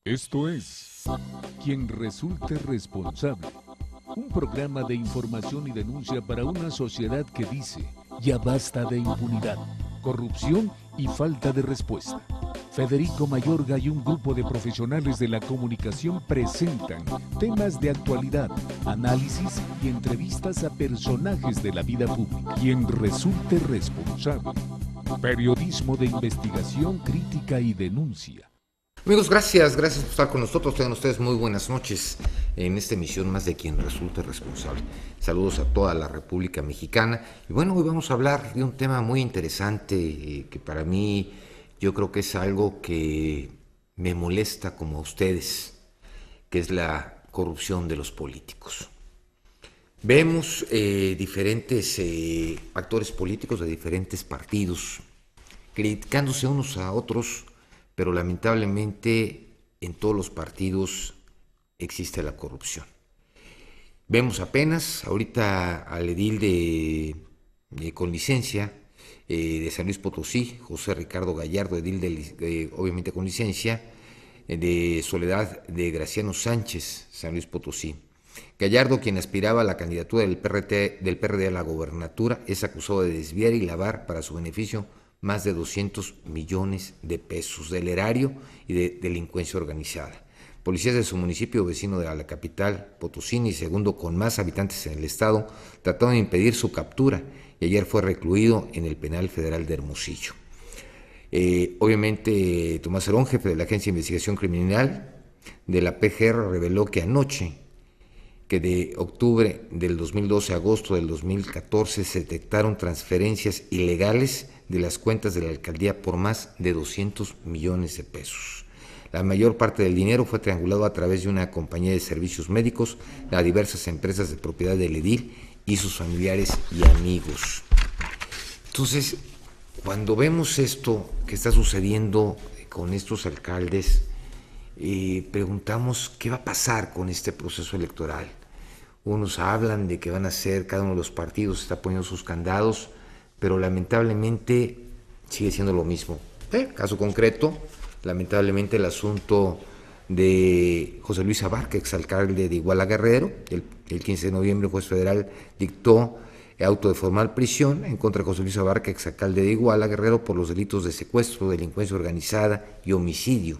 Esto es Quien Resulte Responsable, un programa de información y denuncia para una sociedad que dice, ya basta de impunidad, corrupción y falta de respuesta. Federico Mayorga y un grupo de profesionales de la comunicación presentan temas de actualidad, análisis y entrevistas a personajes de la vida pública. Quien resulte responsable. Periodismo de investigación, crítica y denuncia. Amigos, gracias por estar con nosotros. Tengan ustedes muy buenas noches en esta emisión más de Quien Resulte Responsable. Saludos a toda la República Mexicana. Y bueno, hoy vamos a hablar de un tema muy interesante que para mí yo creo que es algo que me molesta como a ustedes, que es la corrupción de los políticos. Vemos diferentes actores políticos de diferentes partidos criticándose unos a otros, pero lamentablemente en todos los partidos existe la corrupción. Vemos apenas ahorita al edil con licencia de San Luis Potosí, José Ricardo Gallardo, edil obviamente con licencia, de Soledad de Graciano Sánchez, San Luis Potosí. Gallardo, quien aspiraba a la candidatura del PRD a la gobernatura, es acusado de desviar y lavar para su beneficio más de 200 millones de pesos del erario y de delincuencia organizada. Policías de su municipio vecino de la capital Potosí, segundo con más habitantes en el estado, trataron de impedir su captura y ayer fue recluido en el Penal Federal de Hermosillo. Obviamente, Tomás Herón, jefe de la Agencia de Investigación Criminal de la PGR, reveló que anoche, que de octubre del 2012 a agosto del 2014 se detectaron transferencias ilegales de las cuentas de la alcaldía por más de 200 millones de pesos. La mayor parte del dinero fue triangulado a través de una compañía de servicios médicos a diversas empresas de propiedad del edil y sus familiares y amigos. Entonces, cuando vemos esto que está sucediendo con estos alcaldes, preguntamos qué va a pasar con este proceso electoral. Unos hablan de que van a ser, cada uno de los partidos está poniendo sus candados, pero lamentablemente sigue siendo lo mismo. Caso concreto, lamentablemente el asunto de José Luis Abarca, exalcalde de Iguala Guerrero, el 15 de noviembre el juez federal dictó auto de formal prisión en contra de José Luis Abarca, exalcalde de Iguala Guerrero, por los delitos de secuestro, delincuencia organizada y homicidio.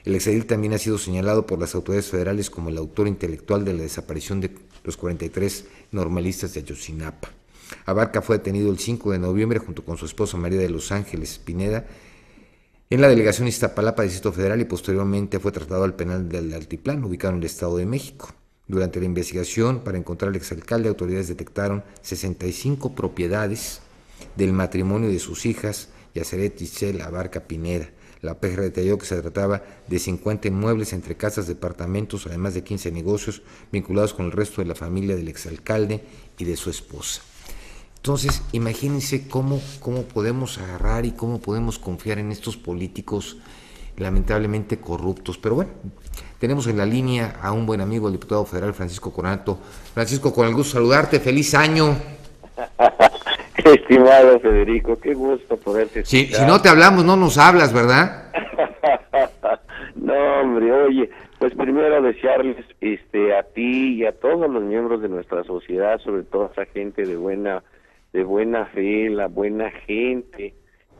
El exedil también ha sido señalado por las autoridades federales como el autor intelectual de la desaparición de los 43 normalistas de Ayotzinapa. Abarca fue detenido el 5 de noviembre junto con su esposa María de los Ángeles Pineda en la delegación Iztapalapa, Distrito Federal, y posteriormente fue trasladado al penal del Altiplán, ubicado en el Estado de México. Durante la investigación para encontrar al exalcalde, autoridades detectaron 65 propiedades del matrimonio de sus hijas, Yazaret Giselle Abarca Pineda. La PGR detalló que se trataba de 50 inmuebles entre casas, departamentos, además de 15 negocios vinculados con el resto de la familia del exalcalde y de su esposa. Entonces, imagínense cómo podemos agarrar y cómo podemos confiar en estos políticos lamentablemente corruptos. Pero bueno, tenemos en la línea a un buen amigo, el diputado federal Francisco Conato. Francisco, con el gusto de saludarte, feliz año. Estimado Federico, qué gusto poderte escuchar. Si no te hablamos, no nos hablas, ¿verdad? No, hombre, oye, pues primero desearles a ti y a todos los miembros de nuestra sociedad, sobre todo a esa gente de buena fe, la buena gente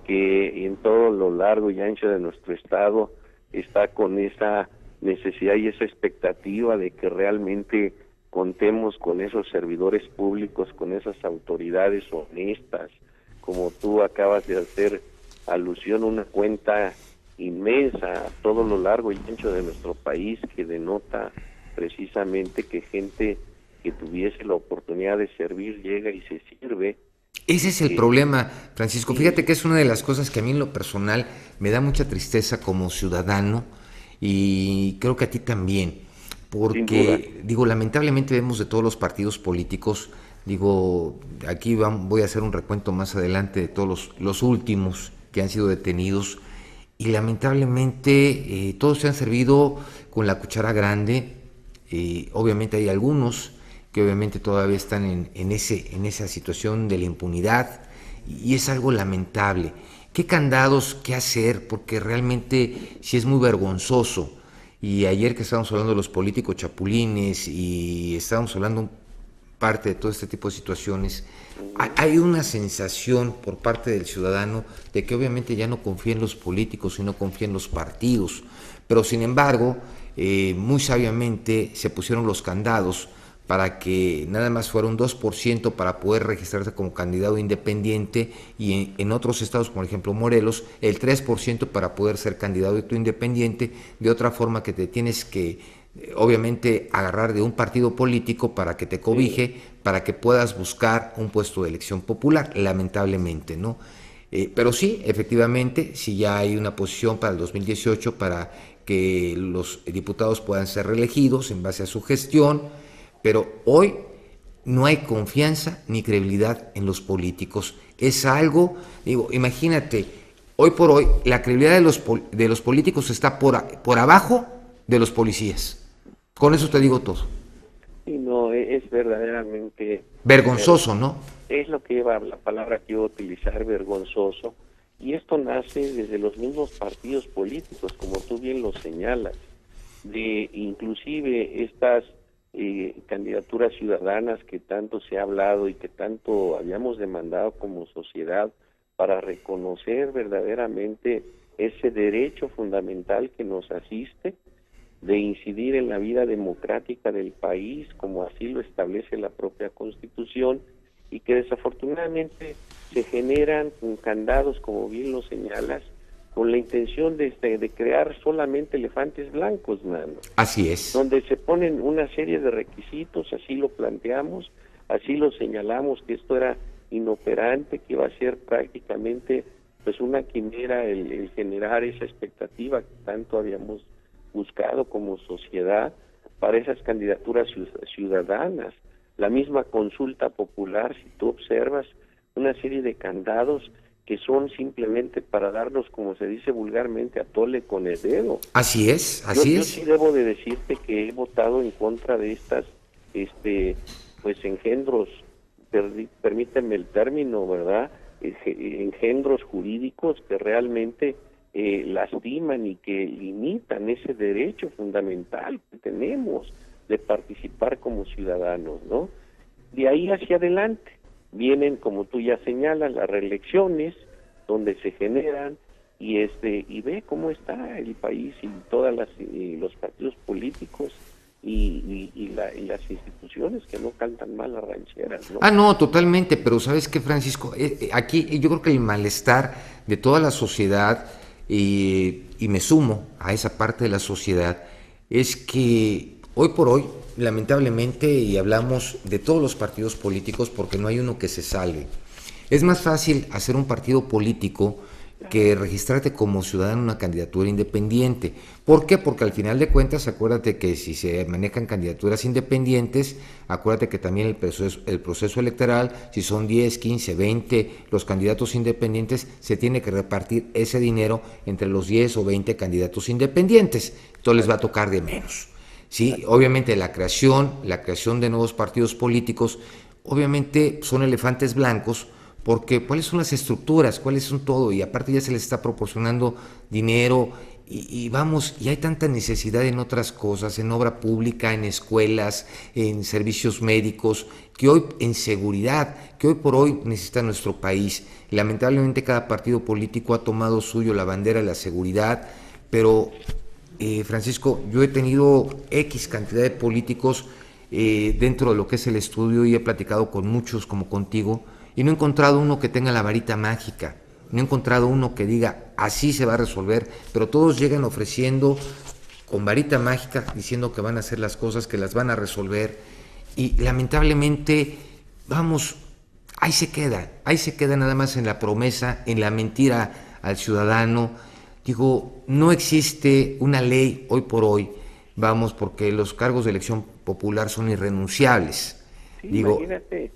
que en todo lo largo y ancho de nuestro estado está con esa necesidad y esa expectativa de que realmente contemos con esos servidores públicos, con esas autoridades honestas, como tú acabas de hacer alusión, una cuenta inmensa a todo lo largo y ancho de nuestro país que denota precisamente que gente que tuviese la oportunidad de servir llega y se sirve. Ese es el problema, Francisco. Fíjate que es una de las cosas que a mí en lo personal me da mucha tristeza como ciudadano y creo que a ti también. Porque, lamentablemente vemos de todos los partidos políticos, aquí voy a hacer un recuento más adelante de todos los últimos que han sido detenidos, y lamentablemente todos se han servido con la cuchara grande. Obviamente hay algunos que obviamente todavía están en esa situación de la impunidad, y es algo lamentable. ¿Qué candados, qué hacer? Porque realmente sí es muy vergonzoso. Y ayer que estábamos hablando de los políticos chapulines y estábamos hablando parte de todo este tipo de situaciones, hay una sensación por parte del ciudadano de que obviamente ya no confía en los políticos y no confía en los partidos, pero sin embargo, muy sabiamente se pusieron los candados para que nada más fuera un 2% para poder registrarse como candidato independiente y en otros estados, por ejemplo Morelos, el 3% para poder ser candidato independiente, de otra forma que te tienes que obviamente agarrar de un partido político para que te cobije, para que puedas buscar un puesto de elección popular, lamentablemente, ¿no? Pero sí, efectivamente, sí ya hay una posición para el 2018 para que los diputados puedan ser reelegidos en base a su gestión, pero hoy no hay confianza ni credibilidad en los políticos. Es algo, digo, imagínate, hoy por hoy la credibilidad de los políticos está por abajo de los policías. Con eso te digo todo. Sí, no, es verdaderamente... Vergonzoso, ¿no? Es lo que lleva la palabra que iba a utilizar, vergonzoso, y esto nace desde los mismos partidos políticos, como tú bien lo señalas, de inclusive estas candidaturas ciudadanas que tanto se ha hablado y que tanto habíamos demandado como sociedad para reconocer verdaderamente ese derecho fundamental que nos asiste de incidir en la vida democrática del país, como así lo establece la propia Constitución, y que desafortunadamente se generan candados, como bien lo señalas, con la intención de crear solamente elefantes blancos, mano. Así es. Donde se ponen una serie de requisitos, así lo planteamos, así lo señalamos, que esto era inoperante, que iba a ser prácticamente pues una quimera el generar esa expectativa que tanto habíamos buscado como sociedad para esas candidaturas ciudadanas. La misma consulta popular, si tú observas, una serie de candados que son simplemente para darnos, como se dice vulgarmente, a tole con el dedo. Así es, así Yo es. sí debo de decirte que he votado en contra de estas, pues engendros, permíteme el término, ¿verdad? Engendros jurídicos que realmente lastiman y que limitan ese derecho fundamental que tenemos de participar como ciudadanos, ¿no? De ahí hacia adelante vienen, como tú ya señalas, las reelecciones donde se generan y ve cómo está el país y todas los partidos políticos y las instituciones que no cantan mal las rancheras, ¿no? Ah, no, totalmente, pero ¿sabes qué, Francisco? Aquí yo creo que el malestar de toda la sociedad, y me sumo a esa parte de la sociedad, es que hoy por hoy, lamentablemente, y hablamos de todos los partidos políticos porque no hay uno que se salve, es más fácil hacer un partido político que registrarte como ciudadano en una candidatura independiente. ¿Por qué? Porque al final de cuentas, acuérdate que si se manejan candidaturas independientes, acuérdate que también el proceso electoral, si son 10, 15, 20 los candidatos independientes, se tiene que repartir ese dinero entre los 10 o 20 candidatos independientes. Entonces les va a tocar de menos. ¿Sí? Obviamente la creación de nuevos partidos políticos, obviamente son elefantes blancos, porque cuáles son las estructuras, cuáles son todo, y aparte ya se les está proporcionando dinero, y vamos, y hay tanta necesidad en otras cosas, en obra pública, en escuelas, en servicios médicos, que hoy, en seguridad, que hoy por hoy necesita nuestro país. Lamentablemente cada partido político ha tomado suyo la bandera de la seguridad, pero Francisco, yo he tenido X cantidad de políticos dentro de lo que es el estudio y he platicado con muchos como contigo, y no he encontrado uno que tenga la varita mágica, no he encontrado uno que diga así se va a resolver, pero todos llegan ofreciendo con varita mágica, diciendo que van a hacer las cosas, que las van a resolver, y lamentablemente, vamos, ahí se queda nada más en la promesa, en la mentira al ciudadano. Digo, no existe una ley hoy por hoy, vamos, porque los cargos de elección popular son irrenunciables. Sí, digo, imagínate.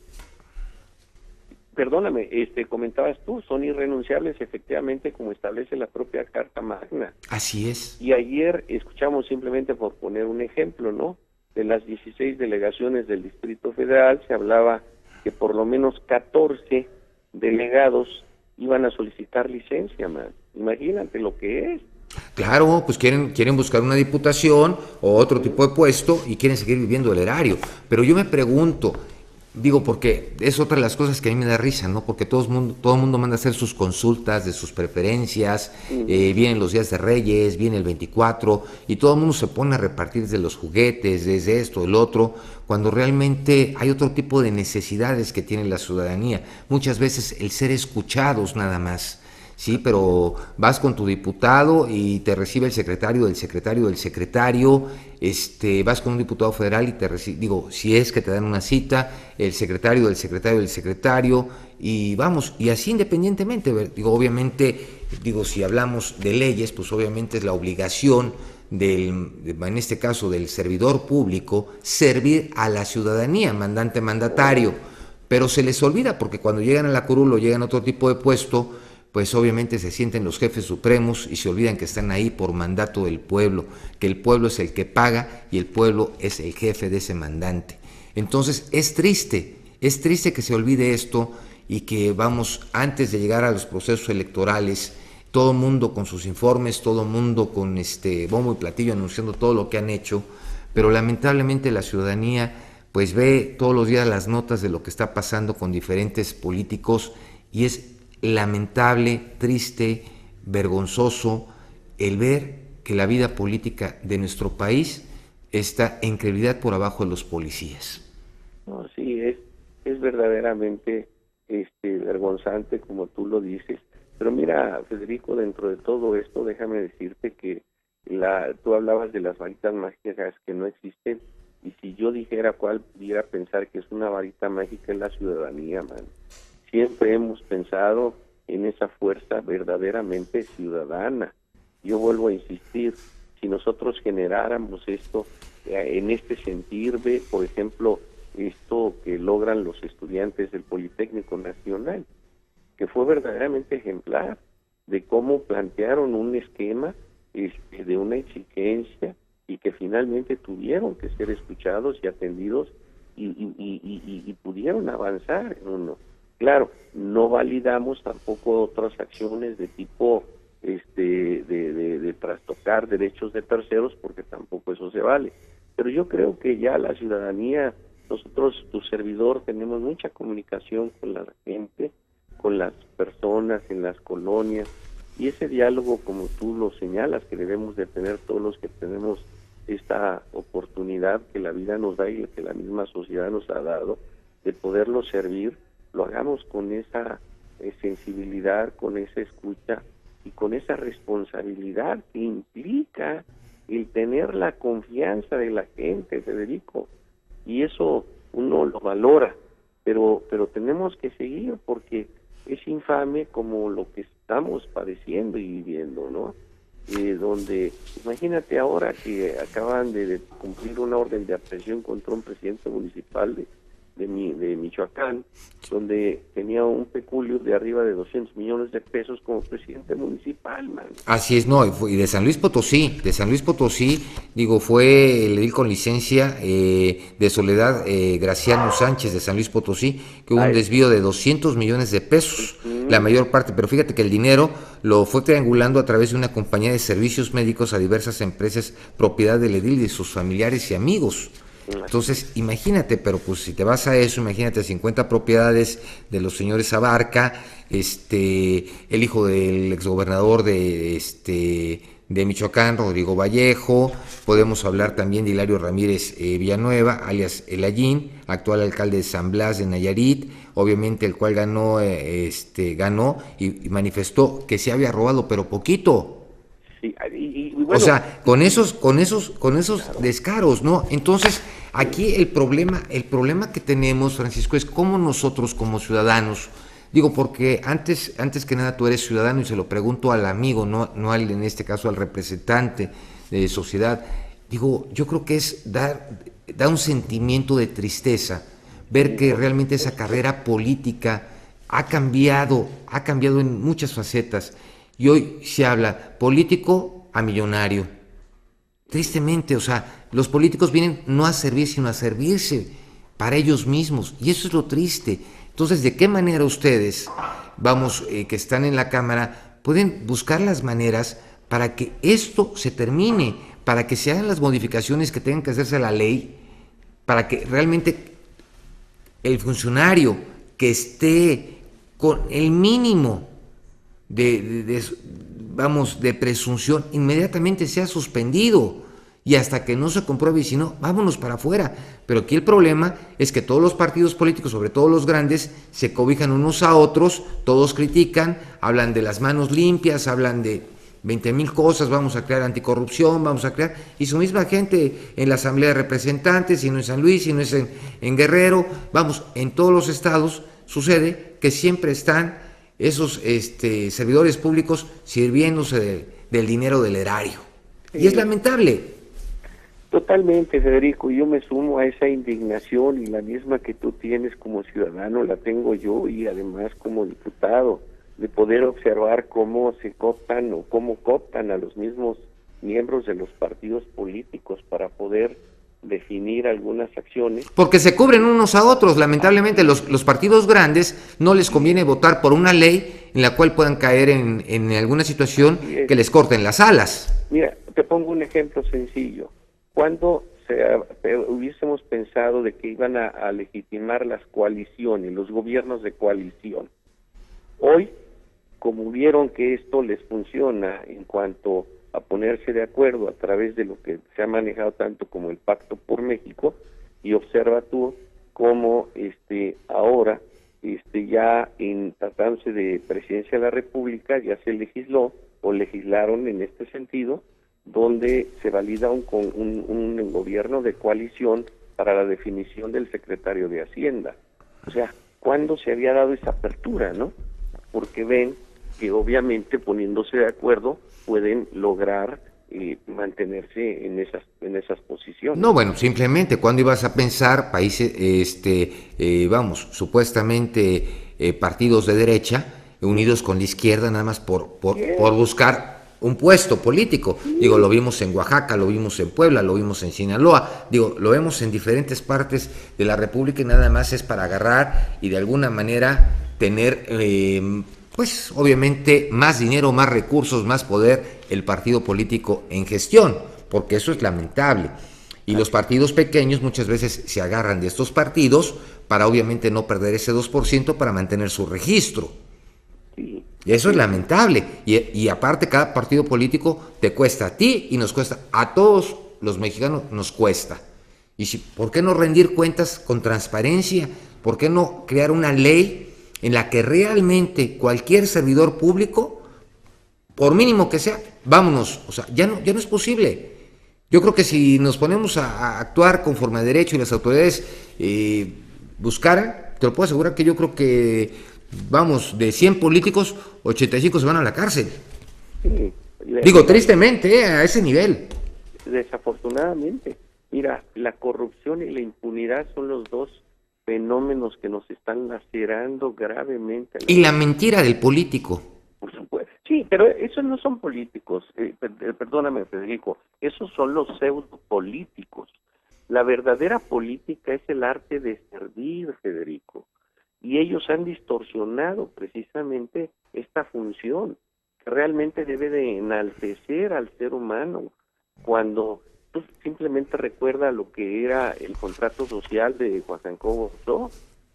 Perdóname, comentabas tú, son irrenunciables efectivamente como establece la propia Carta Magna. Así es. Y ayer escuchamos, simplemente por poner un ejemplo, ¿no? De las 16 delegaciones del Distrito Federal se hablaba que por lo menos 14 delegados iban a solicitar licencia, man. Imagínate lo que es. Claro, pues quieren buscar una diputación o otro tipo de puesto y quieren seguir viviendo el erario. Pero yo me pregunto, digo, porque es otra de las cosas que a mí me da risa, ¿no? Porque todo el mundo manda a hacer sus consultas de sus preferencias, vienen los días de Reyes, viene el 24, y todo el mundo se pone a repartir desde los juguetes, desde esto, el otro, cuando realmente hay otro tipo de necesidades que tiene la ciudadanía. Muchas veces el ser escuchados nada más. Sí, pero vas con tu diputado y te recibe el secretario del secretario del secretario, vas con un diputado federal y te recibe, digo, si es que te dan una cita, el secretario del secretario del secretario, y vamos, y así independientemente, digo, obviamente, digo, si hablamos de leyes, pues obviamente es la obligación en este caso del servidor público, servir a la ciudadanía, mandante, mandatario, pero se les olvida porque cuando llegan a la curul o llegan a otro tipo de puesto, pues obviamente se sienten los jefes supremos y se olvidan que están ahí por mandato del pueblo, que el pueblo es el que paga y el pueblo es el jefe de ese mandante. Entonces es triste que se olvide esto y que vamos, antes de llegar a los procesos electorales, todo el mundo con sus informes, todo el mundo con bombo y platillo anunciando todo lo que han hecho, pero lamentablemente la ciudadanía pues ve todos los días las notas de lo que está pasando con diferentes políticos y es lamentable, triste, vergonzoso el ver que la vida política de nuestro país está en credibilidad por abajo de los policías. No, sí, es verdaderamente vergonzante como tú lo dices. Pero mira, Federico, dentro de todo esto, déjame decirte que tú hablabas de las varitas mágicas que no existen, y si yo dijera cuál pudiera pensar que es una varita mágica, es la ciudadanía, man. Siempre hemos pensado en esa fuerza verdaderamente ciudadana. Yo vuelvo a insistir, si nosotros generáramos esto en este sentir, por ejemplo, esto que logran los estudiantes del Politécnico Nacional, que fue verdaderamente ejemplar de cómo plantearon un esquema de una exigencia y que finalmente tuvieron que ser escuchados y atendidos y pudieron avanzar en uno. Claro, no validamos tampoco otras acciones de tipo de trastocar derechos de terceros, porque tampoco eso se vale. Pero yo creo que ya la ciudadanía, nosotros, tu servidor, tenemos mucha comunicación con la gente, con las personas en las colonias, y ese diálogo, como tú lo señalas, que debemos de tener todos los que tenemos esta oportunidad que la vida nos da y que la misma sociedad nos ha dado, de poderlo servir, lo hagamos con esa sensibilidad, con esa escucha y con esa responsabilidad que implica el tener la confianza de la gente, Federico, y eso uno lo valora, pero tenemos que seguir porque es infame como lo que estamos padeciendo y viviendo, ¿no? Donde, imagínate ahora que acaban de cumplir una orden de aprehensión contra un presidente municipal de Michoacán, donde tenía un peculio de arriba de 200 millones de pesos como presidente municipal, man. Así es, no, y de San Luis Potosí, digo, fue el edil con licencia de Soledad Graciano Sánchez de San Luis Potosí, que hubo un desvío de 200 millones de pesos, la mayor parte, pero fíjate que el dinero lo fue triangulando a través de una compañía de servicios médicos a diversas empresas propiedad del edil y de sus familiares y amigos. Entonces, imagínate, pero pues si te vas a eso, imagínate 50 propiedades de los señores Abarca, el hijo del exgobernador de Michoacán, Rodrigo Vallejo, podemos hablar también de Hilario Ramírez Villanueva, alias El Allín, actual alcalde de San Blas de Nayarit, obviamente el cual ganó y manifestó que se había robado, pero poquito. Sí, y bueno, o sea, con esos claro, descaros, ¿no? Entonces, aquí el problema que tenemos, Francisco, es cómo nosotros como ciudadanos, digo, porque antes que nada tú eres ciudadano y se lo pregunto al amigo, no en este caso al representante de sociedad, digo, yo creo que es da un sentimiento de tristeza ver que realmente esa carrera política ha cambiado en muchas facetas. Y hoy se habla político a millonario. Tristemente, o sea, los políticos vienen no a servir, sino a servirse para ellos mismos. Y eso es lo triste. Entonces, ¿de qué manera ustedes vamos, que están en la Cámara, pueden buscar las maneras para que esto se termine, para que se hagan las modificaciones que tengan que hacerse a la ley, para que realmente el funcionario que esté con el mínimo de presunción, inmediatamente sea suspendido, y hasta que no se compruebe, y si no, vámonos para afuera. Pero aquí el problema es que todos los partidos políticos, sobre todo los grandes, se cobijan unos a otros, todos critican, hablan de las manos limpias, hablan de 20,000 cosas, vamos a crear anticorrupción, vamos a crear, y su misma gente en la Asamblea de Representantes, si no en San Luis, si no es en Guerrero, vamos, en todos los estados sucede que siempre están esos servidores públicos sirviéndose del dinero del erario. Sí. Y es lamentable. Totalmente, Federico, yo me sumo a esa indignación, y la misma que tú tienes como ciudadano la tengo yo, y además como diputado, de poder observar cómo se cooptan o cómo cooptan a los mismos miembros de los partidos políticos para poder definir algunas acciones. Porque se cubren unos a otros, lamentablemente los partidos grandes no les conviene votar por una ley en la cual puedan caer en alguna situación que les corten las alas. Mira, te pongo un ejemplo sencillo. Cuando hubiésemos pensado de que iban a legitimar las coaliciones, los gobiernos de coalición, hoy, como vieron que esto les funciona en cuanto a ponerse de acuerdo a través de lo que se ha manejado tanto como el Pacto por México, y observa tú cómo ahora ya en tratándose de Presidencia de la República ya se legisló o legislaron en este sentido, donde se valida un gobierno de coalición para la definición del secretario de Hacienda. O sea, ¿cuándo se había dado esa apertura, no? Porque ven que obviamente poniéndose de acuerdo pueden lograr mantenerse en esas posiciones. No, bueno, simplemente, ¿cuándo ibas a pensar países, supuestamente partidos de derecha unidos con la izquierda nada más por buscar un puesto político? Digo, lo vimos en Oaxaca, lo vimos en Puebla, lo vimos en Sinaloa, digo, lo vemos en diferentes partes de la República, y nada más es para agarrar y de alguna manera tener, pues obviamente, más dinero, más recursos, más poder el partido político en gestión, porque eso es lamentable. Y los partidos pequeños muchas veces se agarran de estos partidos para obviamente no perder ese 2% para mantener su registro. Y eso es lamentable. Y aparte, cada partido político te cuesta a ti y nos cuesta a todos los mexicanos, nos cuesta. Y ¿por qué no rendir cuentas con transparencia? ¿Por qué no crear una ley en la que realmente cualquier servidor público, por mínimo que sea, vámonos? O sea, ya no es posible. Yo creo que si nos ponemos a actuar conforme a derecho y las autoridades buscaran, te lo puedo asegurar que yo creo que, vamos, de 100 políticos, 85 se van a la cárcel. Sí, digo, tristemente, a ese nivel. Desafortunadamente. Mira, la corrupción y la impunidad son los dos fenómenos que nos están lacerando gravemente. Y la mentira del político. Por supuesto. Sí, pero esos no son políticos. Perdóname, Federico. Esos son los pseudopolíticos. La verdadera política es el arte de servir, Federico. Y ellos han distorsionado precisamente esta función, que realmente debe de enaltecer al ser humano. Cuando tú simplemente recuerda lo que era el contrato social de Juan Jacobo Rousseau,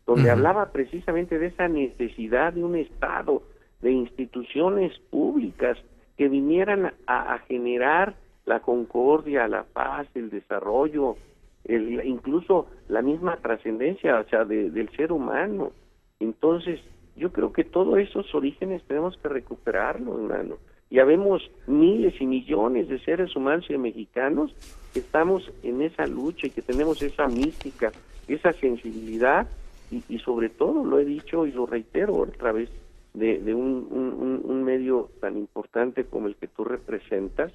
donde hablaba precisamente de esa necesidad de un Estado, de instituciones públicas que vinieran a generar la concordia, la paz, el desarrollo, incluso la misma trascendencia, o sea, del ser humano. Entonces, yo creo que todos esos orígenes tenemos que recuperarlos, hermano. Ya vemos miles y millones de seres humanos y de mexicanos que estamos en esa lucha y que tenemos esa mística, esa sensibilidad y sobre todo, lo he dicho y lo reitero otra vez, de un medio tan importante como el que tú representas,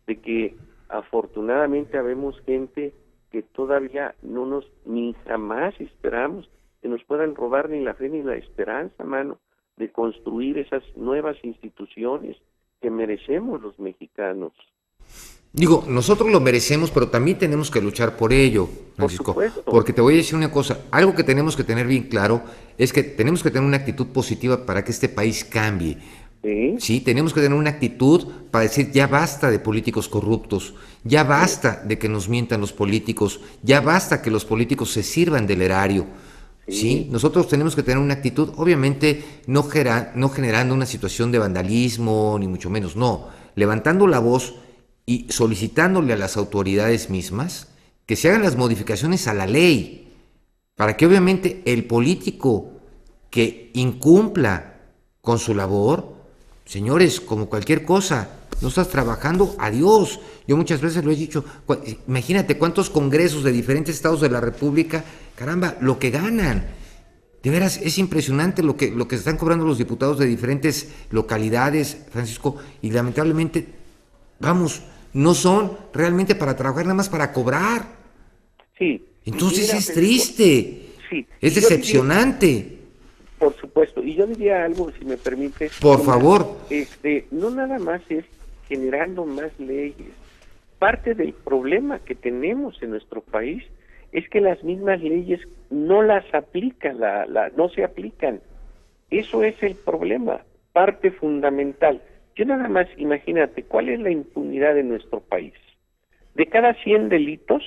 de que afortunadamente habemos gente que todavía ni jamás esperamos que nos puedan robar ni la fe ni la esperanza, mano, de construir esas nuevas instituciones que merecemos los mexicanos. Digo, nosotros lo merecemos, pero también tenemos que luchar por ello, Francisco. Porque te voy a decir una cosa, algo que tenemos que tener bien claro es que tenemos que tener una actitud positiva para que este país cambie. Sí, tenemos que tener una actitud para decir ya basta de políticos corruptos, ya basta de que nos mientan los políticos, ya basta que los políticos se sirvan del erario. Sí, nosotros tenemos que tener una actitud, obviamente no generando una situación de vandalismo, ni mucho menos, no, levantando la voz y solicitándole a las autoridades mismas que se hagan las modificaciones a la ley, para que obviamente el político que incumpla con su labor, señores, como cualquier cosa, no estás trabajando, adiós. Yo muchas veces lo he dicho, imagínate cuántos congresos de diferentes estados de la República, caramba, lo que ganan. De veras, es impresionante lo que están cobrando los diputados de diferentes localidades, Francisco, y lamentablemente, vamos, no son realmente para trabajar, nada más para cobrar. Sí. Entonces mira, es triste, sí. Es decepcionante. Por supuesto, y yo diría algo, si me permite. Por favor. No nada más es generando más leyes. Parte del problema que tenemos en nuestro país es que las mismas leyes no las aplican, no se aplican. Eso es el problema, parte fundamental. Yo nada más, imagínate, ¿cuál es la impunidad en nuestro país? De cada 100 delitos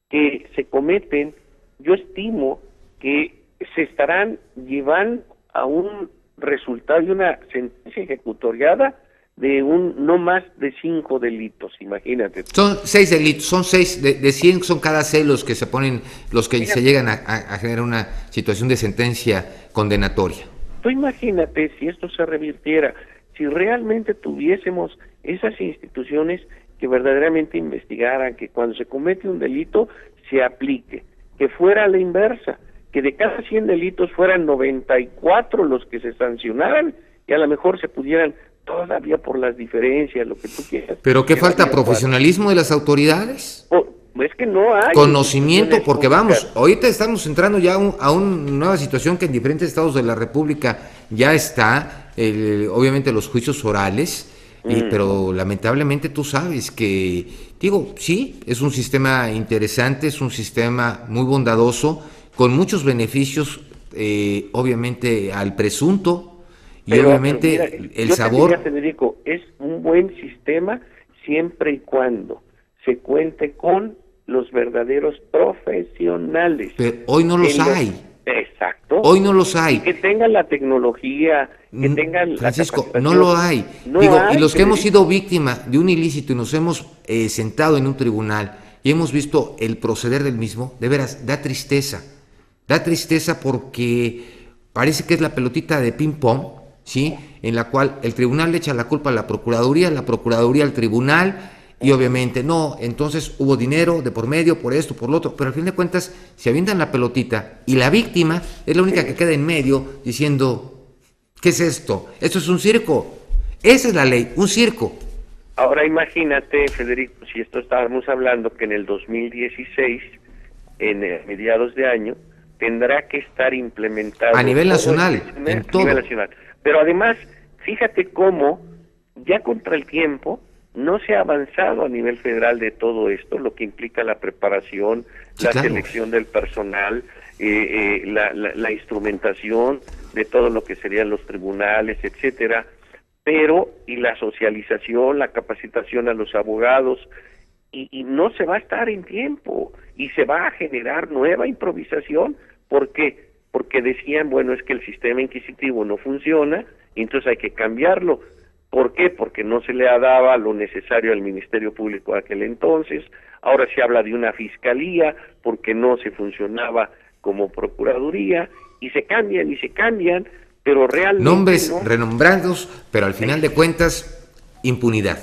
que se cometen, yo estimo que se estarán llevando a un resultado de una sentencia ejecutoriada de no más de 5 delitos, imagínate. Son 6 delitos, son 6, de 100 son cada 6 los que se ponen, los que se llegan a generar una situación de sentencia condenatoria. Tú imagínate si esto se revirtiera, si realmente tuviésemos esas instituciones que verdaderamente investigaran, que cuando se comete un delito se aplique, que fuera a la inversa, que de cada 100 delitos fueran 94 los que se sancionaran y a lo mejor se pudieran todavía por las diferencias, lo que tú quieras. ¿Pero qué falta? ¿Profesionalismo de las autoridades? Es que no hay. Conocimiento, porque vamos, ahorita estamos entrando ya a una nueva situación que en diferentes estados de la República ya está, obviamente los juicios orales, pero lamentablemente tú sabes que, digo, sí, es un sistema interesante, es un sistema muy bondadoso, con muchos beneficios, obviamente al presunto, y pero, obviamente mira, el sabor. Diría, Federico, es un buen sistema siempre y cuando se cuente con los verdaderos profesionales. Pero hoy no los hay. Exacto. Hoy no los hay. Y que tengan la tecnología, que tengan Francisco, no lo hay. No digo, hay, y los que hemos sido víctima de un ilícito y nos hemos sentado en un tribunal y hemos visto el proceder del mismo, de veras, da tristeza. Da tristeza porque parece que es la pelotita de ping-pong, ¿sí? En la cual el tribunal le echa la culpa a la procuraduría al tribunal, y obviamente no, entonces hubo dinero de por medio, por esto, por lo otro, pero al fin de cuentas se avientan la pelotita y la víctima es la única que queda en medio diciendo, ¿qué es esto? Esto es un circo. Esa es la ley, un circo. Ahora imagínate, Federico, si esto estábamos hablando que en el 2016, en mediados de año, tendrá que estar implementado a nivel nacional, en todo. A nivel nacional. Pero además, fíjate cómo ya contra el tiempo no se ha avanzado a nivel federal de todo esto, lo que implica la preparación, sí, la claro, selección del personal, la instrumentación de todo lo que serían los tribunales, etcétera, pero y la socialización, la capacitación a los abogados, y no se va a estar en tiempo, y se va a generar nueva improvisación. ¿Por qué? Porque decían, bueno, es que el sistema inquisitivo no funciona, y entonces hay que cambiarlo. ¿Por qué? Porque no se le daba lo necesario al Ministerio Público de aquel entonces. Ahora se habla de una fiscalía porque no se funcionaba como procuraduría, y se cambian, pero realmente nombres no, renombrados, pero al final de cuentas impunidad.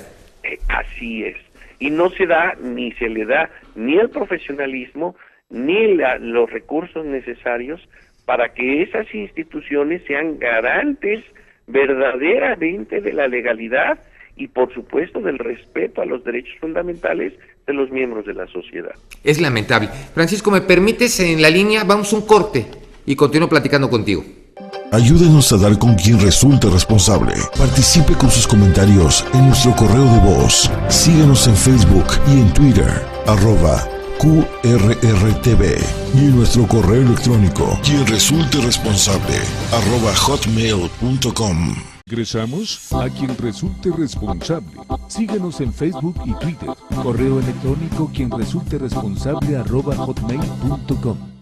Así es. Y no se da, ni se le da ni el profesionalismo, ni los recursos necesarios para que esas instituciones sean garantes verdaderamente de la legalidad y por supuesto del respeto a los derechos fundamentales de los miembros de la sociedad. Es lamentable. Francisco, ¿me permites en la línea? Vamos a un corte y continúo platicando contigo. Ayúdenos a dar con quien resulte responsable. Participe con sus comentarios en nuestro correo de voz. Síguenos en Facebook y en Twitter, @QRRTV, y en nuestro correo electrónico, quien resulte responsable, @hotmail.com. Ingresamos a quien resulte responsable. Síguenos en Facebook y Twitter. Correo electrónico quien resulte responsable @hotmail.com.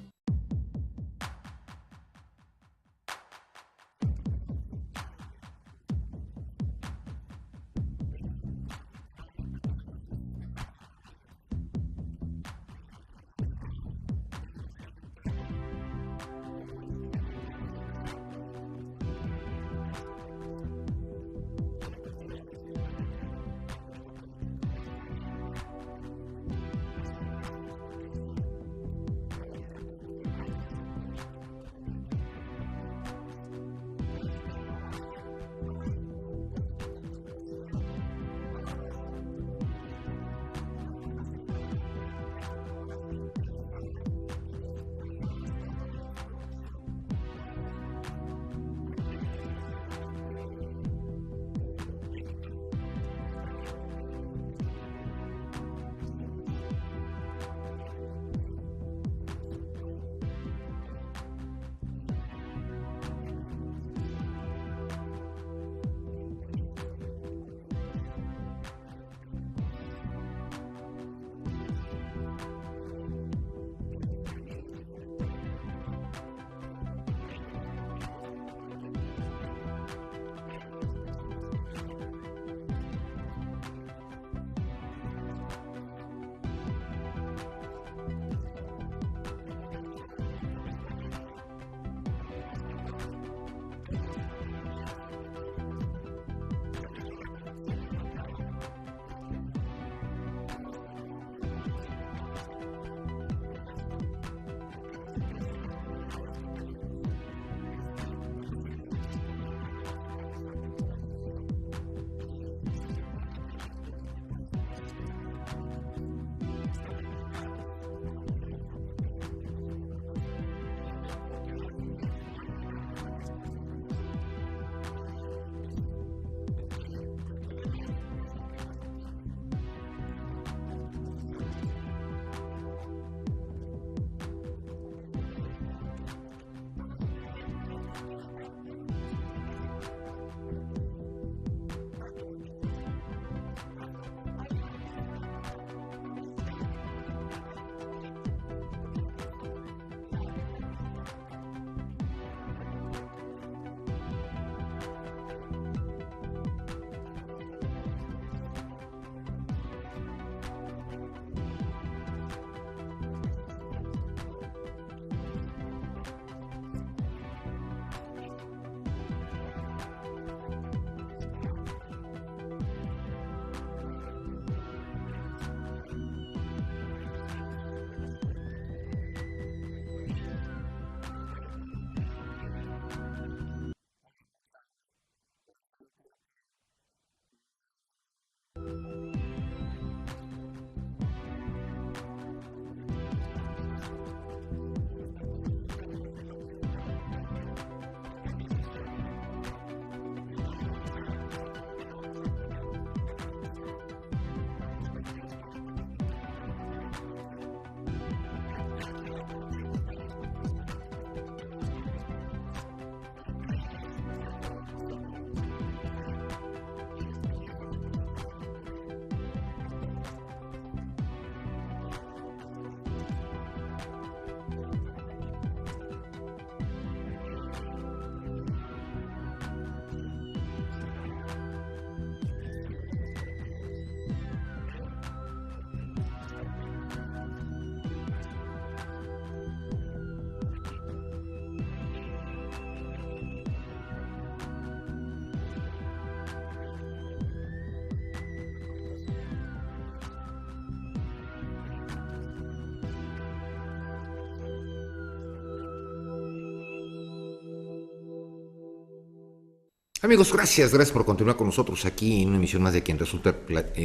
Amigos, gracias por continuar con nosotros aquí en una emisión más de Quien Resulta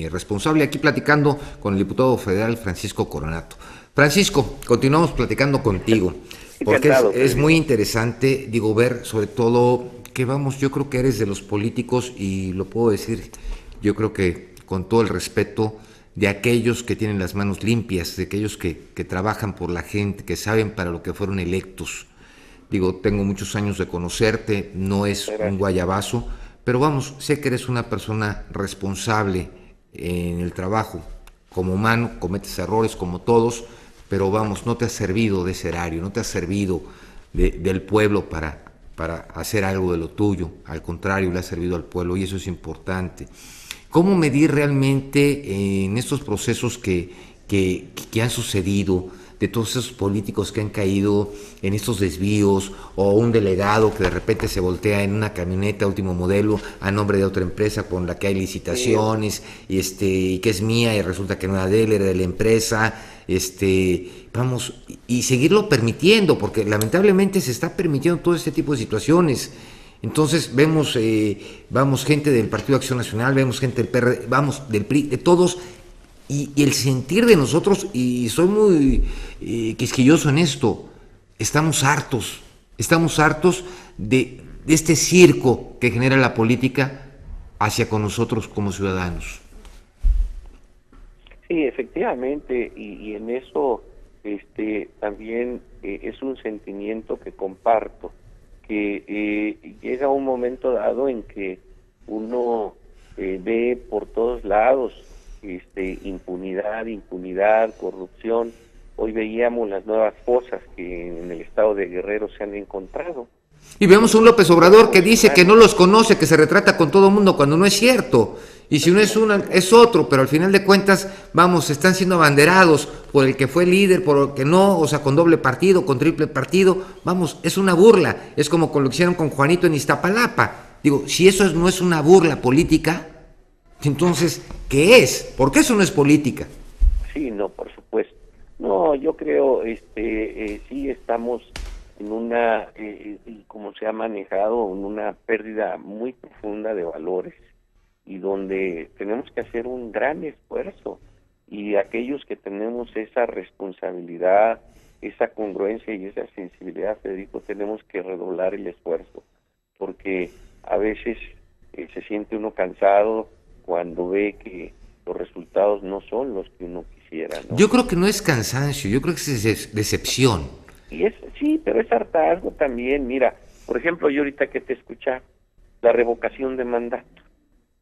Responsable, aquí platicando con el diputado federal Francisco Coronato. Francisco, continuamos platicando contigo. Porque Encantado, es Freddy. muy interesante, digo, ver sobre todo que vamos, yo creo que eres de los políticos, y lo puedo decir, yo creo que con todo el respeto, de aquellos que tienen las manos limpias, de aquellos que trabajan por la gente, que saben para lo que fueron electos. Digo, tengo muchos años de conocerte, no es un Gracias. guayabazo, pero vamos, sé que eres una persona responsable en el trabajo. Como humano cometes errores como todos, pero vamos, no te has servido de ese erario, no te has servido del pueblo para hacer algo de lo tuyo, al contrario, le has servido al pueblo y eso es importante. ¿Cómo medir realmente en estos procesos que han sucedido, de todos esos políticos que han caído en estos desvíos, o un delegado que de repente se voltea en una camioneta último modelo a nombre de otra empresa con la que hay licitaciones, y que es mía y resulta que no era de él, era de la empresa, vamos, y seguirlo permitiendo, porque lamentablemente se está permitiendo todo este tipo de situaciones? Entonces vemos, vamos, gente del Partido de Acción Nacional, vemos gente del PRD, vamos, del PRI, de todos, y el sentir de nosotros, y soy muy quisquilloso en esto, estamos hartos de este circo que genera la política hacia con nosotros como ciudadanos. Sí, efectivamente, y en eso también es un sentimiento que comparto, que llega un momento dado en que uno ve por todos lados impunidad, corrupción. Hoy veíamos las nuevas fosas que en el estado de Guerrero se han encontrado. Y vemos a un López Obrador que dice que no los conoce, que se retrata con todo el mundo cuando no es cierto. Y si no es uno, es otro, pero al final de cuentas, vamos, están siendo abanderados por el que fue líder, por el que no, o sea, con doble partido, con triple partido. Vamos, es una burla. Es como lo que hicieron con Juanito en Iztapalapa. Digo, si eso no es una burla política, entonces, ¿qué es? Porque eso no es política. Sí, no, por supuesto. No, yo creo, sí estamos en una, como se ha manejado, en una pérdida muy profunda de valores, y donde tenemos que hacer un gran esfuerzo, y aquellos que tenemos esa responsabilidad, esa congruencia y esa sensibilidad, Federico, tenemos que redoblar el esfuerzo, porque a veces se siente uno cansado cuando ve que los resultados no son los que uno quisiera, ¿no? Yo creo que no es cansancio, yo creo que es decepción. Y sí, pero es hartazgo también. Mira, por ejemplo, yo ahorita que te escuchaba, la revocación de mandato,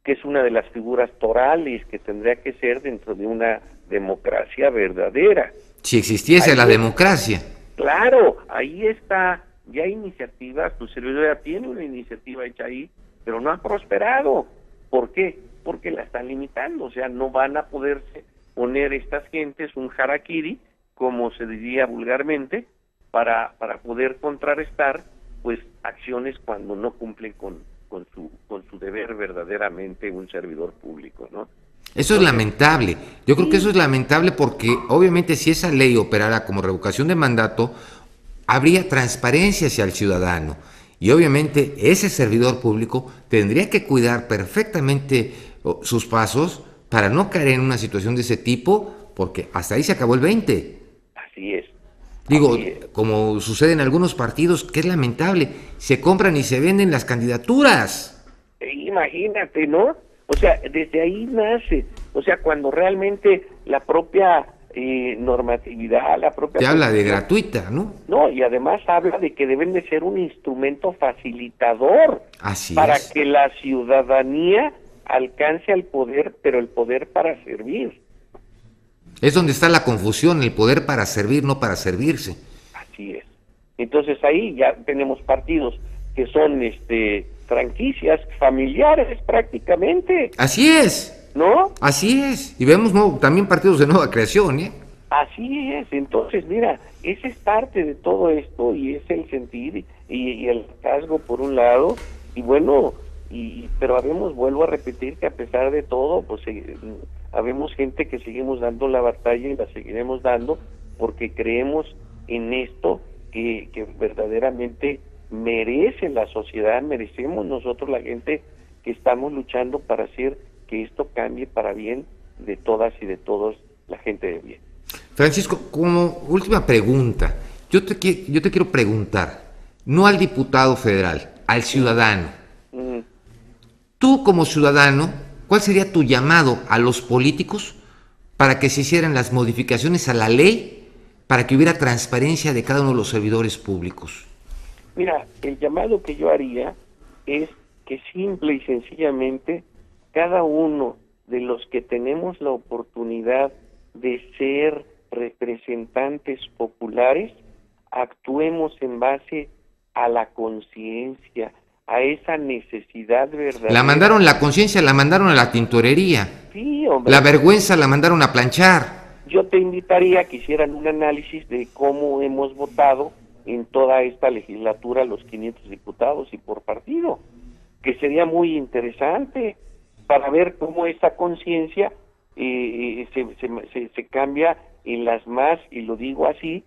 que es una de las figuras torales que tendría que ser dentro de una democracia verdadera. Si existiese Ahí la democracia. Claro, ahí está, ya hay iniciativas, tu servidor ya tiene una iniciativa hecha ahí, pero no ha prosperado. ¿Por qué? Porque la están limitando, o sea, no van a poderse poner estas gentes un harakiri, como se diría vulgarmente, para poder contrarrestar pues acciones cuando no cumplen con su deber verdaderamente un servidor público, ¿no? Eso es lamentable. Yo creo que eso es lamentable porque obviamente si esa ley operara como revocación de mandato, habría transparencia hacia el ciudadano. Y obviamente ese servidor público tendría que cuidar perfectamente sus pasos para no caer en una situación de ese tipo, porque hasta ahí se acabó el 20. Así es. Digo, Así es. como sucede en algunos partidos, que es lamentable, se compran y se venden las candidaturas. Imagínate, ¿no? O sea, desde ahí nace. O sea, cuando realmente la propia normatividad, la propia... Te habla de gratuita, ¿no? No, y además habla de que deben de ser un instrumento facilitador. Así para es. que la ciudadanía alcance al poder, pero el poder para servir. Es donde está la confusión, el poder para servir, no para servirse. Así es. Entonces ahí ya tenemos partidos que son franquicias familiares prácticamente, Así es. ¿no? Así es. Y vemos también partidos de nueva creación, ¿eh? Así es. Entonces, mira, ese es parte de todo esto y es el sentir y el hartazgo por un lado, y bueno, pero vuelvo a repetir que a pesar de todo, pues habemos gente que seguimos dando la batalla y la seguiremos dando porque creemos en esto que verdaderamente merece la sociedad, merecemos nosotros la gente que estamos luchando para hacer que esto cambie para bien de todas y de todos, la gente de bien. Francisco, como última pregunta, yo te quiero preguntar, no al diputado federal, al ciudadano. Tú como ciudadano, ¿cuál sería tu llamado a los políticos para que se hicieran las modificaciones a la ley para que hubiera transparencia de cada uno de los servidores públicos? Mira, el llamado que yo haría es que simple y sencillamente cada uno de los que tenemos la oportunidad de ser representantes populares, actuemos en base a la conciencia, a esa necesidad verdadera. La mandaron la conciencia, la mandaron a la tintorería. Sí, hombre. La vergüenza la mandaron a planchar. Yo te invitaría a que hicieran un análisis de cómo hemos votado en toda esta legislatura los 500 diputados y por partido, que sería muy interesante para ver cómo esa conciencia se cambia en las más, y lo digo así,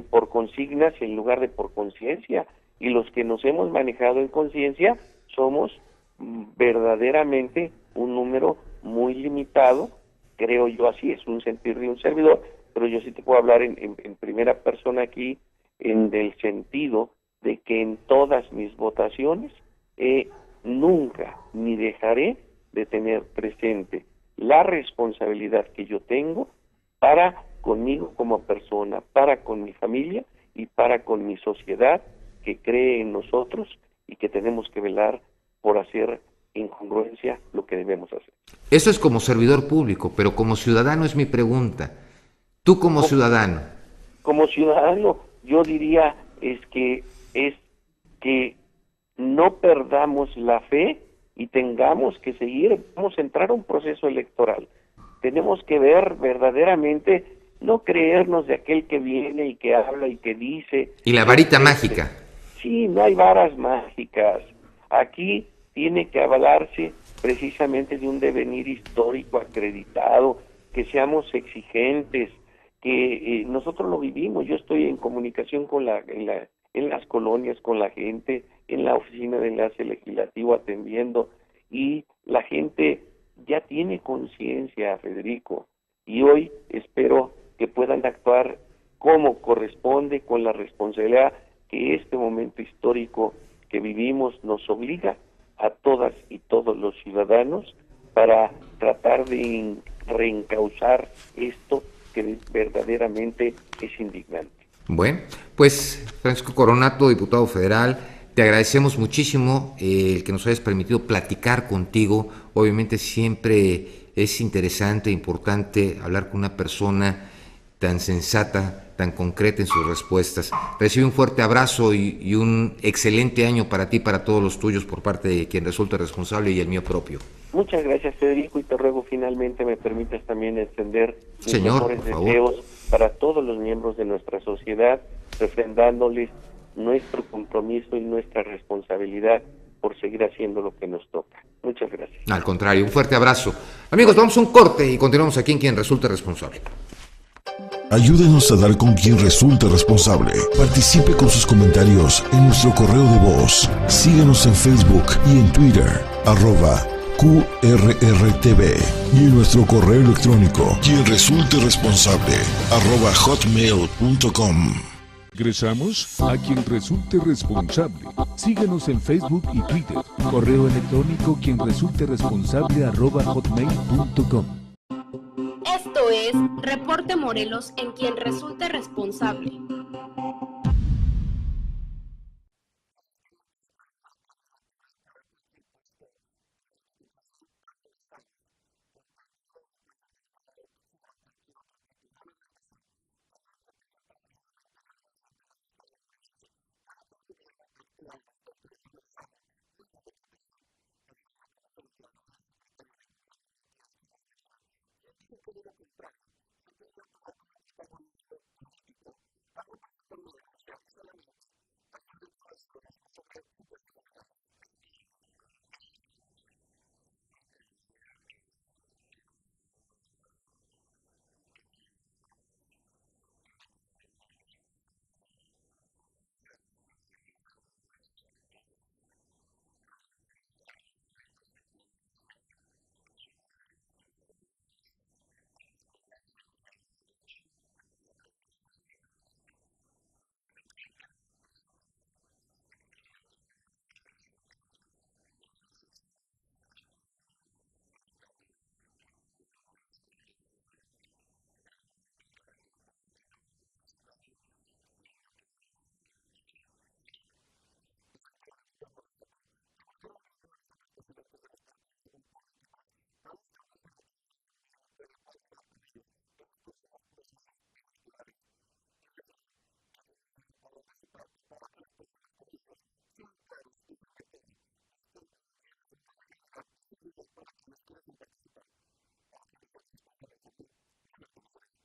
por consignas en lugar de por conciencia. Y los que nos hemos manejado en conciencia somos verdaderamente un número muy limitado, creo yo, así es un sentir de un servidor, pero yo sí te puedo hablar en primera persona aquí, en el sentido de que en todas mis votaciones nunca ni dejaré de tener presente la responsabilidad que yo tengo para conmigo como persona, para con mi familia y para con mi sociedad que cree en nosotros y que tenemos que velar por hacer en congruencia lo que debemos hacer. Eso es como servidor público, pero como ciudadano es mi pregunta. Tú como ciudadano. Como ciudadano, yo diría es que no perdamos la fe y tengamos que seguir, vamos a entrar a un proceso electoral. Tenemos que ver verdaderamente, no creernos de aquel que viene y que habla y que dice. Y la varita mágica. Sí, no hay varas mágicas. Aquí tiene que avalarse precisamente de un devenir histórico acreditado, que seamos exigentes, que nosotros lo vivimos. Yo estoy en comunicación con en las colonias con la gente, en la oficina de enlace legislativo atendiendo, y la gente ya tiene conciencia, Federico, y hoy espero que puedan actuar como corresponde, con la responsabilidad que este momento histórico que vivimos nos obliga a todas y todos los ciudadanos para tratar de reencauzar esto que verdaderamente es indignante. Bueno, pues Francisco Coronato, diputado federal, te agradecemos muchísimo el que nos hayas permitido platicar contigo. Obviamente siempre es interesante e importante hablar con una persona tan sensata, tan concreta en sus respuestas. Recibe un fuerte abrazo y un excelente año para ti y para todos los tuyos por parte de quien resulta responsable y el mío propio. Muchas gracias, Federico, y te ruego finalmente me permitas también extender mis mejores deseos para todos los miembros de nuestra sociedad, refrendándoles nuestro compromiso y nuestra responsabilidad por seguir haciendo lo que nos toca. Muchas gracias. Al contrario, un fuerte abrazo. Amigos, vamos a un corte y continuamos aquí en Quien Resulta Responsable. Ayúdenos a dar con quien resulte responsable. Participe con sus comentarios en nuestro correo de voz. Síguenos en Facebook y en Twitter, @QRRTV, y en nuestro correo electrónico, quien resulte responsable, @hotmail.com. Regresamos a Quien Resulte Responsable. Síguenos en Facebook y Twitter. Correo electrónico quien resulte responsable @hotmail.com. Esto es Reporte Morelos en Quien Resulte Responsable.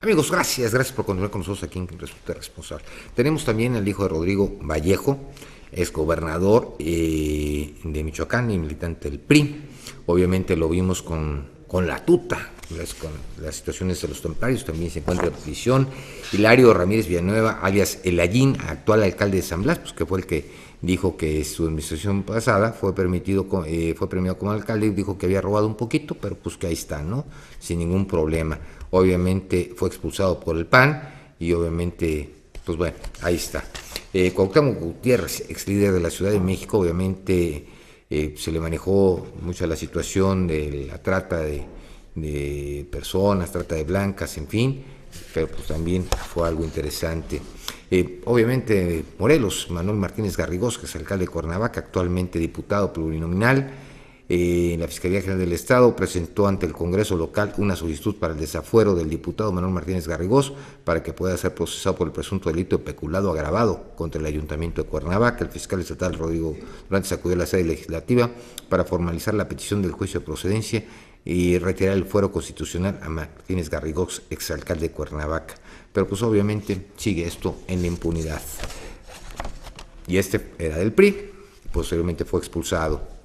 Amigos, gracias por continuar con nosotros aquí en Resulta Responsable. Tenemos también al hijo de Rodrigo Vallejo, es gobernador de Michoacán y militante del PRI. Obviamente lo vimos con la tuta, con las situaciones de los templarios, también se encuentra en prisión. Hilario Ramírez Villanueva, alias El Allín, actual alcalde de San Blas, pues que fue el que dijo que su administración pasada fue premiado como alcalde y dijo que había robado un poquito, pero pues que ahí está, ¿no? Sin ningún problema. Obviamente fue expulsado por el PAN y obviamente, pues bueno, ahí está. Cuauhtémoc Gutiérrez, ex líder de la Ciudad de México, obviamente se le manejó mucho la situación de la trata de personas, trata de blancas, en fin, pero pues también fue algo interesante. Obviamente Morelos, Manuel Martínez Garrigós, que es alcalde de Cuernavaca, actualmente diputado plurinominal, la Fiscalía General del Estado presentó ante el Congreso local una solicitud para el desafuero del diputado Manuel Martínez Garrigós para que pueda ser procesado por el presunto delito de peculado agravado contra el Ayuntamiento de Cuernavaca. El fiscal estatal Rodrigo Durantes acudió a la sede legislativa para formalizar la petición del juicio de procedencia y retirar el fuero constitucional a Martínez Garrigós, exalcalde de Cuernavaca. Pero pues obviamente sigue esto en la impunidad. Y este era del PRI, posteriormente fue expulsado.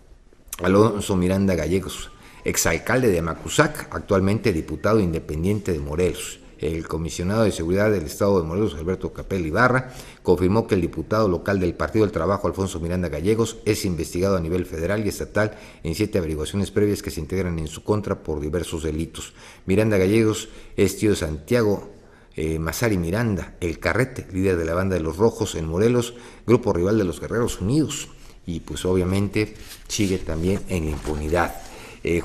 Alonso Miranda Gallegos, exalcalde de Macusac, actualmente diputado independiente de Morelos. El comisionado de Seguridad del Estado de Morelos, Alberto Capel Ibarra, confirmó que el diputado local del Partido del Trabajo, Alfonso Miranda Gallegos, es investigado a nivel federal y estatal en 7 averiguaciones previas que se integran en su contra por diversos delitos. Miranda Gallegos es tío de Santiago Mazari Miranda, el Carrete, líder de la banda de los Rojos en Morelos, grupo rival de los Guerreros Unidos. Y pues obviamente sigue también en la impunidad.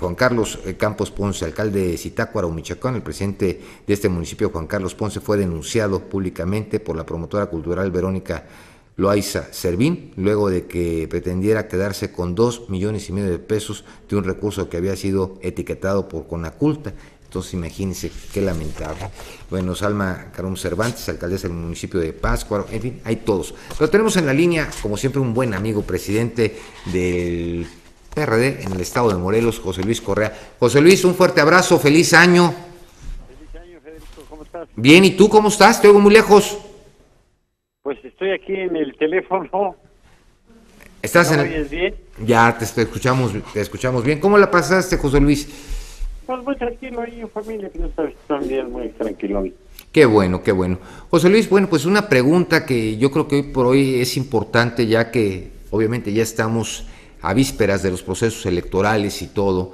Juan Carlos Campos Ponce, alcalde de Zitácuaro, Michoacán, el presidente de este municipio, Juan Carlos Ponce, fue denunciado públicamente por la promotora cultural Verónica Loaiza Servín, luego de que pretendiera quedarse con 2,5 millones de pesos de un recurso que había sido etiquetado por Conaculta. Entonces imagínense qué lamentable. Bueno, Salma Carum Cervantes, alcaldesa del municipio de Pátzcuaro, en fin, hay todos. Pero tenemos en la línea, como siempre, un buen amigo, presidente del PRD en el estado de Morelos, José Luis Correa. José Luis, un fuerte abrazo, feliz año. Feliz año, Federico, ¿cómo estás? Bien, ¿y tú cómo estás? Te oigo muy lejos. Pues estoy aquí en el teléfono. ¿Estás ¿Me en oyes bien? Ya, te escuchamos bien. ¿Cómo la pasaste, José Luis? Pues muy tranquilo ahí en familia, que no sabes, también muy tranquilo. Qué bueno, qué bueno. José Luis, bueno, pues una pregunta que yo creo que hoy por hoy es importante, ya que obviamente ya estamos a vísperas de los procesos electorales y todo.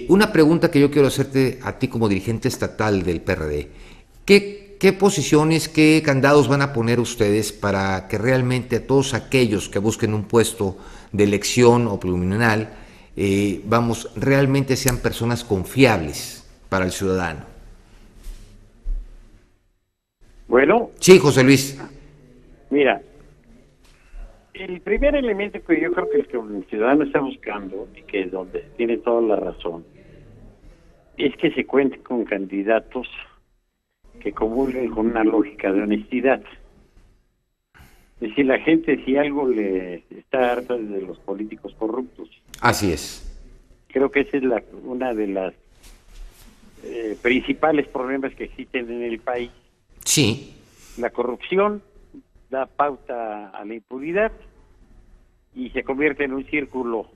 Una pregunta que yo quiero hacerte a ti como dirigente estatal del PRD. ¿Qué posiciones, qué candados van a poner ustedes para que realmente a todos aquellos que busquen un puesto de elección o plurinominal, realmente sean personas confiables para el ciudadano? Bueno. Sí, José Luis. Mira, el primer elemento que yo creo que el ciudadano está buscando, y que es donde tiene toda la razón, es que se cuente con candidatos que comulguen con una lógica de honestidad. Es decir, la gente, si algo le está harta de los políticos corruptos. Así es. Creo que esa es una de las principales problemas que existen en el país. Sí. La corrupción da pauta a la impunidad y se convierte en un círculo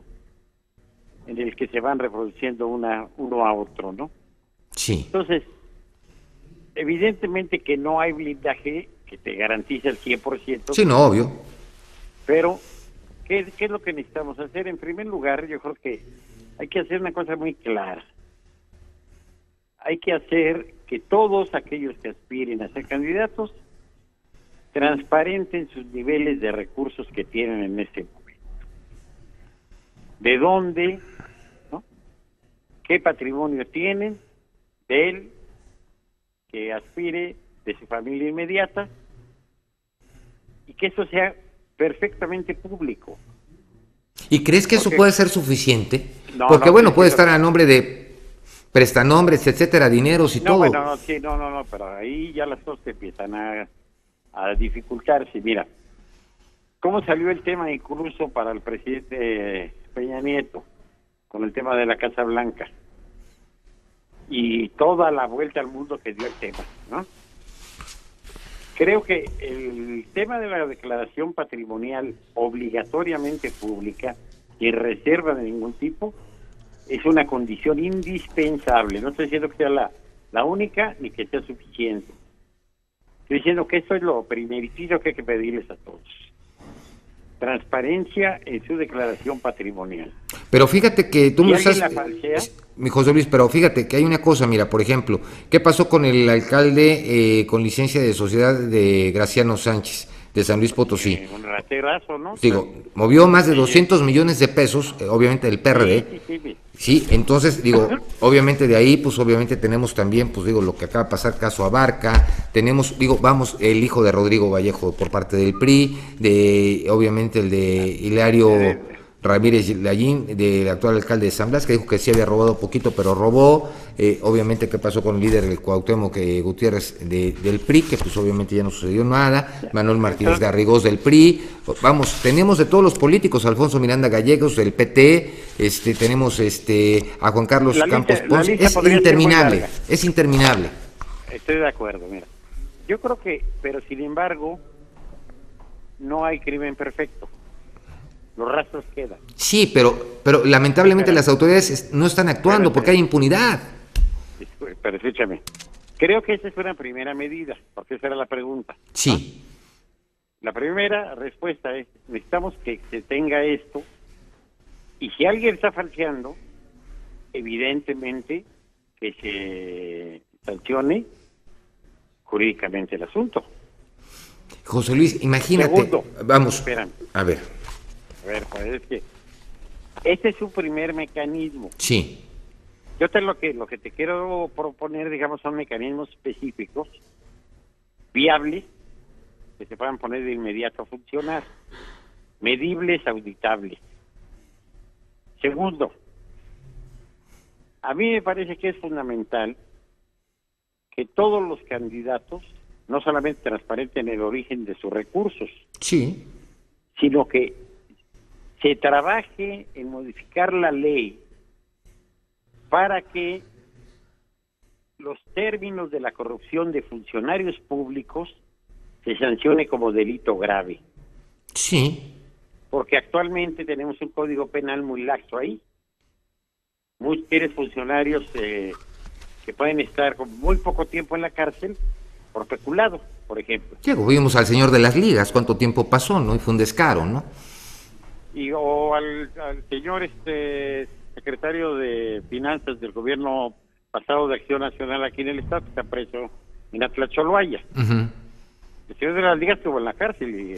en el que se van reproduciendo uno a otro, ¿no? Sí. Entonces, evidentemente que no hay blindaje que te garantice el 100%. Sí, no, obvio. Pero, ¿qué es lo que necesitamos hacer? En primer lugar, yo creo que hay que hacer una cosa muy clara. Hay que hacer que todos aquellos que aspiren a ser candidatos transparenten sus niveles de recursos que tienen en este momento. ¿De dónde? ¿No? ¿Qué patrimonio tienen? De él, que aspire, de su familia inmediata, y que eso sea perfectamente público. ¿Y crees que eso puede ser suficiente? No, porque no, bueno, sí, puede sí, estar a nombre de prestanombres, etcétera, dineros y todo. Bueno, sí, no, pero ahí ya las cosas empiezan a dificultarse. Mira, ¿cómo salió el tema incluso para el presidente Peña Nieto con el tema de la Casa Blanca? y toda la vuelta al mundo que dio el tema, ¿no? Creo que el tema de la declaración patrimonial obligatoriamente pública, sin reserva de ningún tipo, es una condición indispensable. No estoy diciendo que sea la única ni que sea suficiente. Estoy diciendo que esto es lo primerito que hay que pedirles a todos. Transparencia en su declaración patrimonial. Pero fíjate que tú me estás... la falsea? Mi José Luis, pero fíjate que hay una cosa, mira, por ejemplo, ¿qué pasó con el alcalde con licencia de sociedad de Graciano Sánchez, de San Luis Potosí? Un raterazo, ¿no? Digo, movió más de 200 millones de pesos, obviamente del PRD. Sí, entonces, digo, obviamente de ahí, pues obviamente tenemos también, pues digo, lo que acaba de pasar, caso Abarca, tenemos, digo, vamos, el hijo de Rodrigo Vallejo por parte del PRI, obviamente el de Hilario Ramírez Lallín, del actual alcalde de San Blas, que dijo que sí había robado poquito, pero robó. Obviamente, ¿qué pasó con el líder del Cuauhtémoc Gutiérrez del PRI? Que pues obviamente ya no sucedió nada. Manuel Martínez Garrigós del PRI. Vamos, tenemos de todos los políticos, Alfonso Miranda Gallegos del PT, tenemos a Juan Carlos Campos Pons. Es interminable, es interminable. Estoy de acuerdo, mira. Yo creo que, pero sin embargo, no hay crimen perfecto. Los rastros quedan. Sí, pero lamentablemente las autoridades no están actuando porque hay impunidad. Pero escúchame, creo que esa es una primera medida, porque esa era la pregunta. Sí. ¿no? La primera respuesta es, necesitamos que se tenga esto, y si alguien está falseando, evidentemente que se sancione jurídicamente el asunto. José Luis, imagínate. Segundo, vamos, espérame. A ver, pues es que este es su primer mecanismo. Sí. Yo lo que te quiero proponer, digamos, son mecanismos específicos, viables, que se puedan poner de inmediato a funcionar, medibles, auditables. Segundo, a mí me parece que es fundamental que todos los candidatos no solamente transparenten el origen de sus recursos, sí, sino que se trabaje en modificar la ley para que los términos de la corrupción de funcionarios públicos se sancione como delito grave. Sí. Porque actualmente tenemos un código penal muy laxo ahí. Tienes funcionarios que pueden estar con muy poco tiempo en la cárcel por peculado, por ejemplo. Sí, vimos al señor de las ligas, cuánto tiempo pasó, ¿no? Y fue un descaro, ¿no? O al señor secretario de Finanzas del gobierno pasado de Acción Nacional aquí en el Estado, que está preso en Atlacholoaya. Uh-huh. El señor de las ligas estuvo en la cárcel y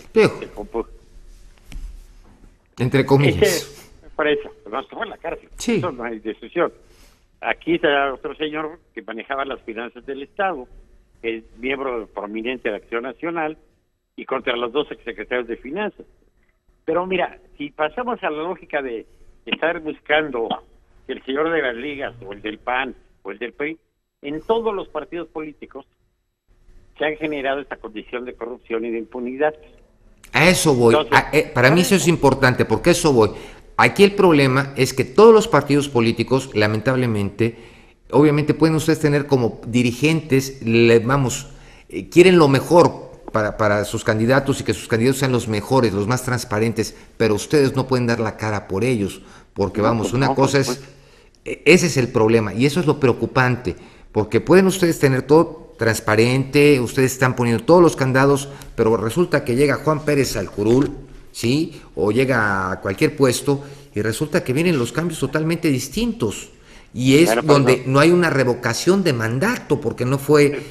entre comillas. Por eso, no estuvo en la cárcel. Sí. Eso no hay discusión. Aquí está otro señor que manejaba las finanzas del Estado, que es miembro prominente de Acción Nacional, y contra los dos exsecretarios de Finanzas. Pero mira, si pasamos a la lógica de estar buscando el señor de las ligas, o el del PAN, o el del PRI, en todos los partidos políticos se han generado esta condición de corrupción y de impunidad. A eso voy. Entonces, para mí eso es importante, porque a eso voy. Aquí el problema es que todos los partidos políticos, lamentablemente, obviamente pueden ustedes tener como dirigentes, quieren lo mejor para sus candidatos y que sus candidatos sean los mejores, los más transparentes, pero ustedes no pueden dar la cara por ellos, porque ese es el problema y eso es lo preocupante, porque pueden ustedes tener todo transparente, ustedes están poniendo todos los candados, pero resulta que llega Juan Pérez al curul, ¿sí? O llega a cualquier puesto y resulta que vienen los cambios totalmente distintos y es donde no hay una revocación de mandato, porque no fue...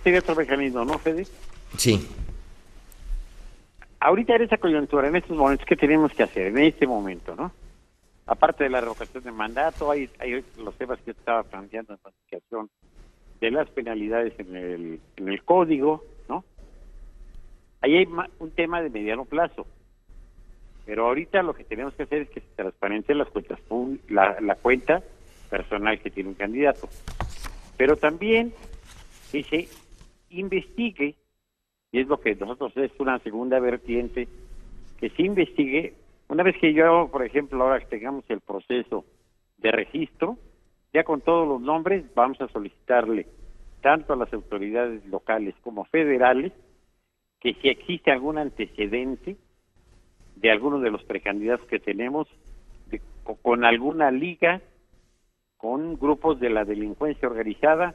Tiene otro mecanismo, ¿no, Fede? Sí. Ahorita en esta coyuntura, en estos momentos, ¿qué tenemos que hacer en este momento, no? Aparte de la revocación de mandato, hay los temas que estaba planteando en la modificación de las penalidades en el código, ¿no? Ahí hay un tema de mediano plazo. Pero ahorita lo que tenemos que hacer es que se transparenten las cuentas la cuenta personal que tiene un candidato. Pero también que se investigue, y es lo que nosotros es una segunda vertiente, que se investigue, una vez que yo, por ejemplo, ahora que tengamos el proceso de registro, ya con todos los nombres, vamos a solicitarle tanto a las autoridades locales como federales que si existe algún antecedente de alguno de los precandidatos que tenemos con alguna liga con grupos de la delincuencia organizada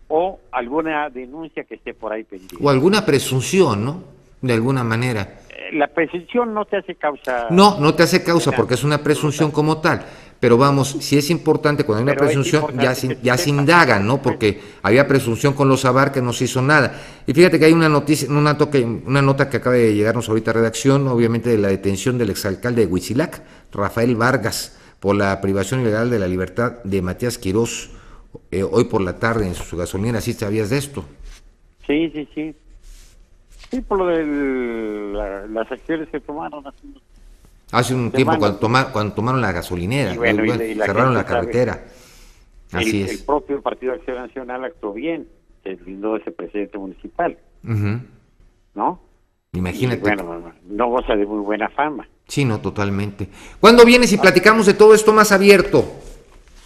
o alguna denuncia que esté por ahí pendiente. O alguna presunción, ¿no? De alguna manera. La presunción no te hace causa. No te hace causa porque es una presunción como tal. Pero vamos, si es importante, cuando hay una presunción, ya se indagan, ¿no? Porque había presunción con los Abar que no se hizo nada. Y fíjate que hay una noticia, una nota que acaba de llegarnos ahorita a redacción, obviamente de la detención del exalcalde de Huitzilac, Rafael Vargas, por la privación ilegal de la libertad de Matías Quirós, hoy por la tarde en su gasolinera. ¿Sí sabías de esto? Sí. Sí, por lo de las acciones que tomaron hace un tiempo cuando tomaron la gasolinera, y bueno, cerraron la carretera. Así es. El propio Partido de Acción Nacional actuó bien, se blindó ese presidente municipal, ¿no? Imagínate. Y bueno, no goza de muy buena fama. Sí, no, totalmente. ¿Cuándo vienes y platicamos de todo esto más abierto?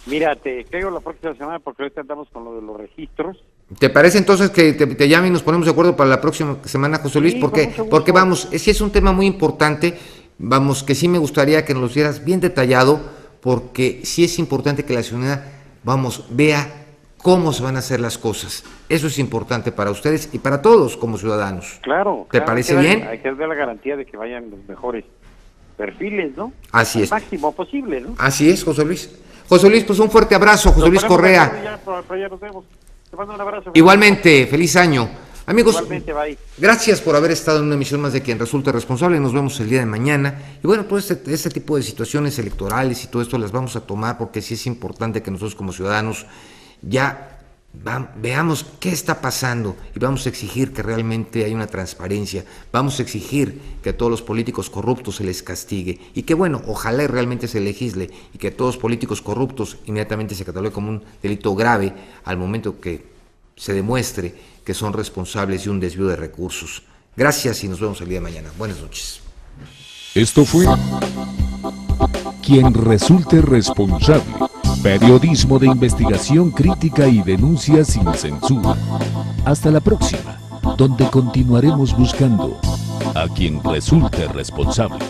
Mira, te creo la próxima semana porque ahorita andamos con lo de los registros. ¿Te parece entonces que te llame y nos ponemos de acuerdo para la próxima semana, José Luis? Sí, porque vamos, es un tema muy importante, vamos, que sí me gustaría que nos lo dieras bien detallado, porque sí es importante que la ciudadanía, vamos, vea cómo se van a hacer las cosas. Eso es importante para ustedes y para todos como ciudadanos. Claro. ¿Te parece bien? Hay que dar la garantía de que vayan los mejores perfiles, ¿no? Así es. Al máximo posible, ¿no? Así es, José Luis. José Luis, pues un fuerte abrazo, José Luis Correa. Ya nos vemos. Te mando un abrazo. Igualmente, feliz año. Amigos, igualmente, bye. Gracias por haber estado en una emisión más de Quien Resulte Responsable. Nos vemos el día de mañana. Y bueno, pues este tipo de situaciones electorales y todo esto las vamos a tomar porque sí es importante que nosotros como ciudadanos ya veamos qué está pasando y vamos a exigir que realmente haya una transparencia, vamos a exigir que a todos los políticos corruptos se les castigue y que bueno, ojalá realmente se legisle y que a todos los políticos corruptos inmediatamente se catalogue como un delito grave al momento que se demuestre que son responsables de un desvío de recursos. Gracias y nos vemos el día de mañana. Buenas noches. Esto fue Quien Resulte Responsable. Periodismo de investigación crítica y denuncia sin censura. Hasta la próxima, donde continuaremos buscando a quien resulte responsable.